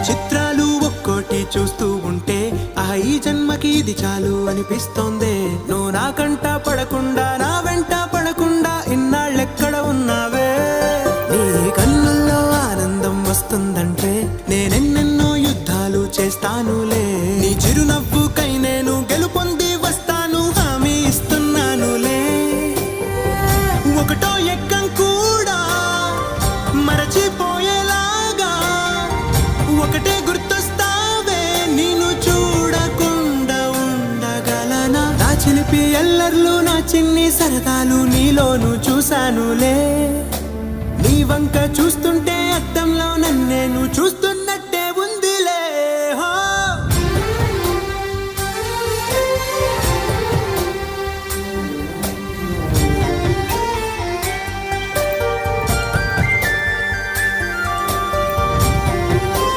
చిత్రాలు ఒక్కోటి చూస్తూ ఉంటే ఈ జన్మకి ఇది చాలు అనిపిస్తోందే. నువ్వు నా కంట పడకుండా నా వెంట పడకుండా ఇన్నాళ్ళెక్కడ ఉన్నావే. నీ కన్నుల్లో ఆనందం వస్తుందంటే నేనెన్నెన్నో యుద్ధాలు చేస్తానులే. నీ చిరునవ్వుకై నేను గెలుపొంది వస్తాను హామీ ఇస్తున్నానులే. ఒకటో ఎక్కం కూడా మరచిపోయేలాగా ఒకటే గుర్తొస్తావే. నేను చూడకుండా ఉండగలనా. నా చిలిపి ఎల్లర్లు నా చిన్ని సరదాలు నీలోను చూశానులే. నీ వంక చూస్తుంటే అద్దంలో నన్నేను చూస్తున్నా.